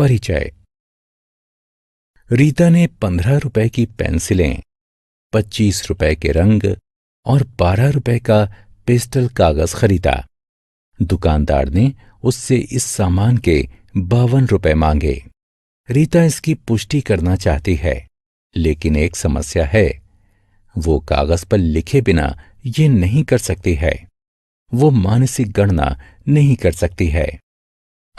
परिचय। रीता ने 15 रुपए की पेंसिलें, 25 रुपए के रंग और 12 रुपए का पेस्टल कागज खरीदा। दुकानदार ने उससे इस सामान के 52 रुपए मांगे। रीता इसकी पुष्टि करना चाहती है, लेकिन एक समस्या है। वो कागज पर लिखे बिना ये नहीं कर सकती है। वो मानसिक गणना नहीं कर सकती है।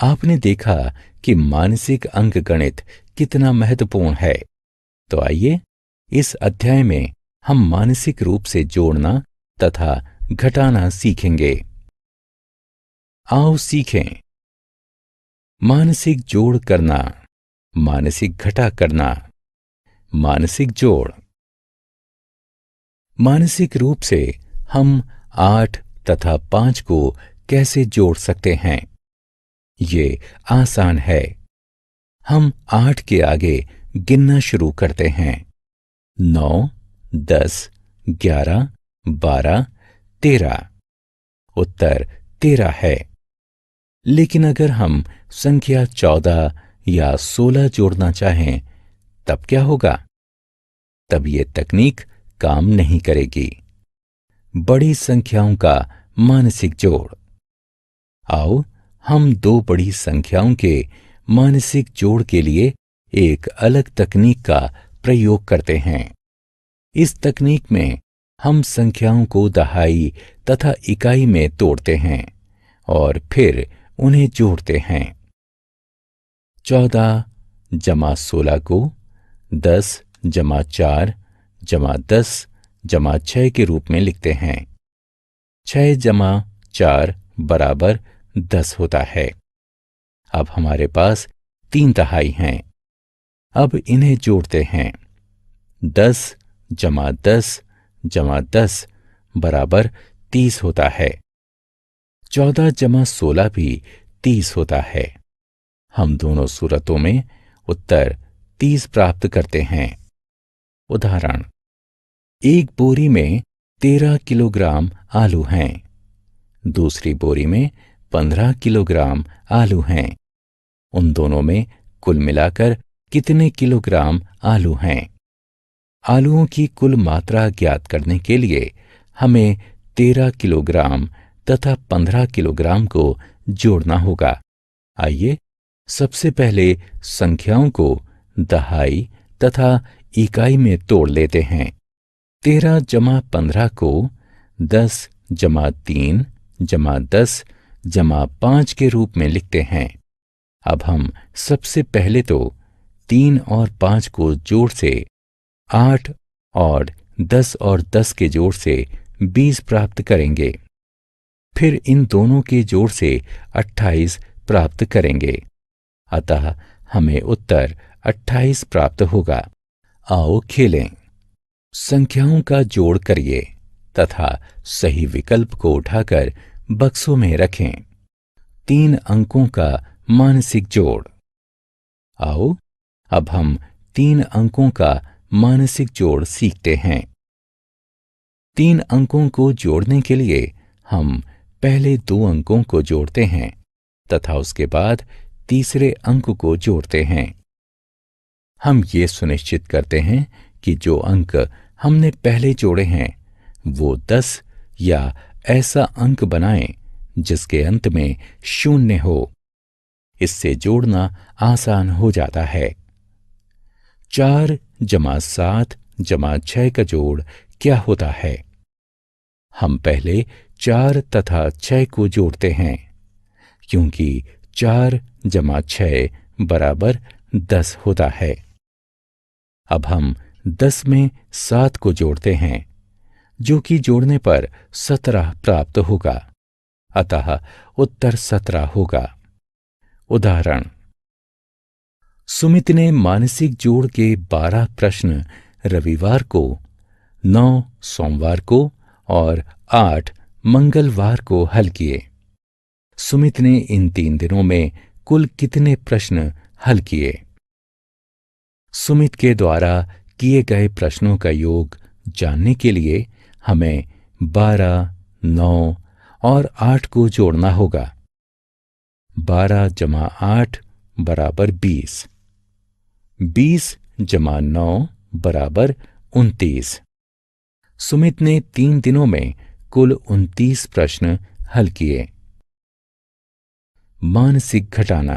आपने देखा कि मानसिक अंकगणित कितना महत्वपूर्ण है। तो आइए इस अध्याय में हम मानसिक रूप से जोड़ना तथा घटाना सीखेंगे। आओ सीखें। मानसिक जोड़ करना, मानसिक घटा करना, मानसिक जोड़। मानसिक रूप से हम 8 तथा 5 को कैसे जोड़ सकते हैं? ये आसान है। हम 8 के आगे गिनना शुरू करते हैं। 9, 10, 11, 12, 13। उत्तर 13 है। लेकिन अगर हम संख्या 14 या 16 जोड़ना चाहें, तब क्या होगा? तब ये तकनीक काम नहीं करेगी। बड़ी संख्याओं का मानसिक जोड़। आओ हम दो बड़ी संख्याओं के मानसिक जोड़ के लिए एक अलग तकनीक का प्रयोग करते हैं। इस तकनीक में हम संख्याओं को दहाई तथा इकाई में तोड़ते हैं और फिर उन्हें जोड़ते हैं। 14 जमा 16 को 10 जमा 4 जमा 10 जमा 6 के रूप में लिखते हैं। 6 जमा 4 बराबर 10 होता है। अब हमारे पास 3 दहाई हैं। अब इन्हें जोड़ते हैं। 10 जमा 10 जमा 10 बराबर 30 होता है। 14 जमा 16 भी 30 होता है। हम दोनों सूरतों में उत्तर 30 प्राप्त करते हैं। उदाहरण, एक बोरी में 13 किलोग्राम आलू हैं। दूसरी बोरी में 15 किलोग्राम आलू हैं। उन दोनों में कुल मिलाकर कितने किलोग्राम आलू हैं? आलूओं की कुल मात्रा ज्ञात करने के लिए हमें 13 किलोग्राम तथा 15 किलोग्राम को जोड़ना होगा। आइए सबसे पहले संख्याओं को दहाई तथा इकाई में तोड़ लेते हैं। 13 जमा 15 को 10 जमा 3 जमा 10 जमा 5 के रूप में लिखते हैं। अब हम सबसे पहले तो 3 और 5 को जोड़ से 8 और 10 और 10 के जोड़ से 20 प्राप्त करेंगे। फिर इन दोनों के जोड़ से 28 प्राप्त करेंगे। अतः हमें उत्तर 28 प्राप्त होगा। आओ खेलें। संख्याओं का जोड़ करिए तथा सही विकल्प को उठाकर बक्सों में रखें। 3 अंकों का मानसिक जोड़। आओ अब हम 3 अंकों का मानसिक जोड़ सीखते हैं। 3 अंकों को जोड़ने के लिए हम पहले 2 अंकों को जोड़ते हैं तथा उसके बाद तीसरे अंक को जोड़ते हैं। हम ये सुनिश्चित करते हैं कि जो अंक हमने पहले जोड़े हैं वो 10 या ऐसा अंक बनाएं जिसके अंत में 0 हो। इससे जोड़ना आसान हो जाता है। 4 जमा 7 जमा 6 का जोड़ क्या होता है? हम पहले 4 तथा 6 को जोड़ते हैं, क्योंकि 4 जमा 6 बराबर 10 होता है। अब हम 10 में 7 को जोड़ते हैं, जो कि जोड़ने पर 17 प्राप्त होगा। अतः उत्तर 17 होगा। उदाहरण, सुमित ने मानसिक जोड़ के 12 प्रश्न रविवार को, 9 सोमवार को और 8 मंगलवार को हल किए। सुमित ने इन 3 दिनों में कुल कितने प्रश्न हल किए? सुमित के द्वारा किए गए प्रश्नों का योग जानने के लिए हमें 12, 9 और 8 को जोड़ना होगा। 12 जमा 8 बराबर 20। 20 जमा 9 बराबर 29। सुमित ने 3 दिनों में कुल 29 प्रश्न हल किए। मानसिक घटाना।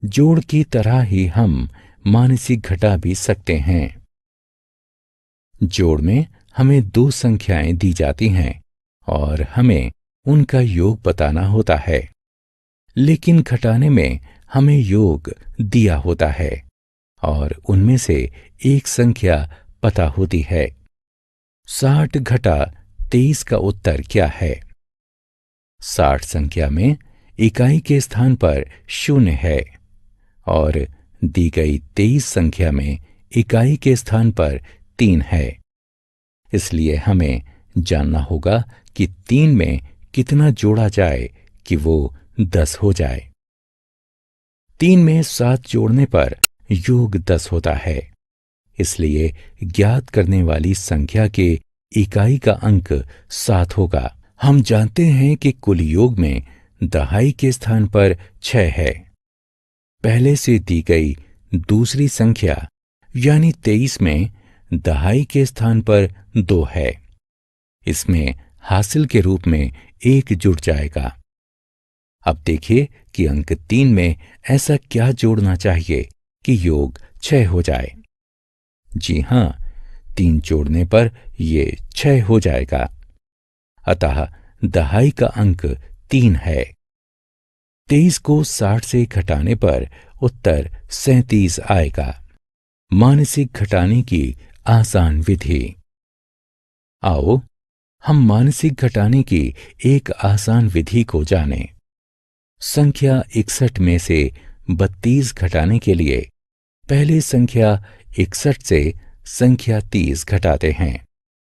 जोड़ की तरह ही हम मानसिक घटा भी सकते हैं। जोड़ में हमें 2 संख्याएं दी जाती हैं और हमें उनका योग बताना होता है, लेकिन घटाने में हमें योग दिया होता है और उनमें से एक संख्या पता होती है। 60 घटा 23 का उत्तर क्या है? 60 संख्या में इकाई के स्थान पर 0 है और दी गई 23 संख्या में इकाई के स्थान पर 3 है। इसलिए हमें जानना होगा कि 3 में कितना जोड़ा जाए कि वो 10 हो जाए। 3 में 7 जोड़ने पर योग 10 होता है। इसलिए ज्ञात करने वाली संख्या के इकाई का अंक 7 होगा। हम जानते हैं कि कुल योग में दहाई के स्थान पर 6 है। पहले से दी गई दूसरी संख्या यानी 23 में दहाई के स्थान पर 2 है। इसमें हासिल के रूप में 1 जुड़ जाएगा। अब देखिए कि अंक 3 में ऐसा क्या जोड़ना चाहिए कि योग 6 हो जाए। जी हां, 3 जोड़ने पर ये 6 हो जाएगा। अतः दहाई का अंक 3 है। 23 को 60 से घटाने पर उत्तर 37 आएगा। मानसिक घटाने की आसान विधि। आओ हम मानसिक घटाने की एक आसान विधि को जानें। संख्या 61 में से 32 घटाने के लिए पहले संख्या 61 से संख्या 30 घटाते हैं।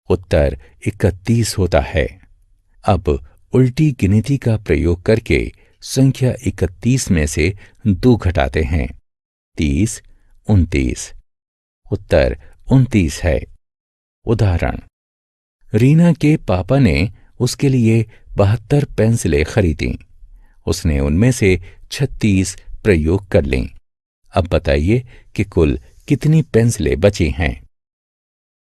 उत्तर 31 होता है। अब उल्टी गिनती का प्रयोग करके संख्या 31 में से 2 घटाते हैं। 30, 29। उत्तर 29 है। उदाहरण, रीना के पापा ने उसके लिए 72 पेंसिलें खरीदी। उसने उनमें से 36 प्रयोग कर लीं। अब बताइए कि कुल कितनी पेंसिलें बची हैं।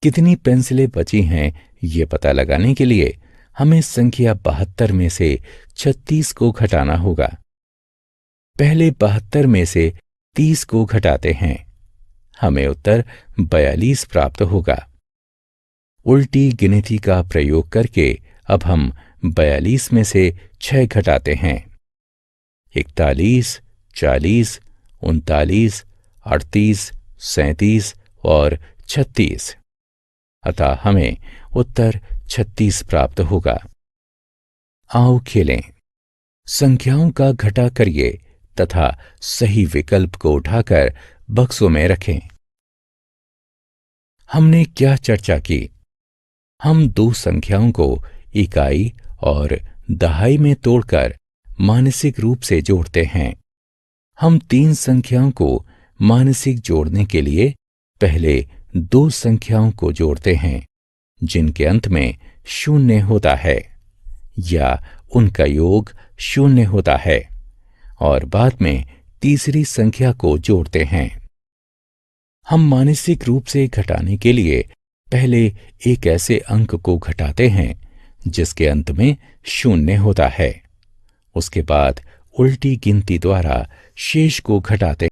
कितनी पेंसिलें बची हैं ये पता लगाने के लिए हमें संख्या 72 में से 36 को घटाना होगा। पहले 72 में से 30 को घटाते हैं। हमें उत्तर 42 प्राप्त होगा। उल्टी गिनती का प्रयोग करके अब हम 42 में से 6 घटाते हैं। 41, 40, 39, 38, 37 और 36। अतः हमें उत्तर 36 प्राप्त होगा। आओ खेलें। संख्याओं का घटा करिए तथा सही विकल्प को उठाकर बक्सों में रखें। हमने क्या चर्चा की? हम 2 संख्याओं को इकाई और दहाई में तोड़कर मानसिक रूप से जोड़ते हैं। हम 3 संख्याओं को मानसिक जोड़ने के लिए पहले 2 संख्याओं को जोड़ते हैं जिनके अंत में 0 होता है या उनका योग 0 होता है और बाद में तीसरी संख्या को जोड़ते हैं। हम मानसिक रूप से घटाने के लिए पहले एक ऐसे अंक को घटाते हैं जिसके अंत में 0 होता है। उसके बाद उल्टी गिनती द्वारा शेष को घटाते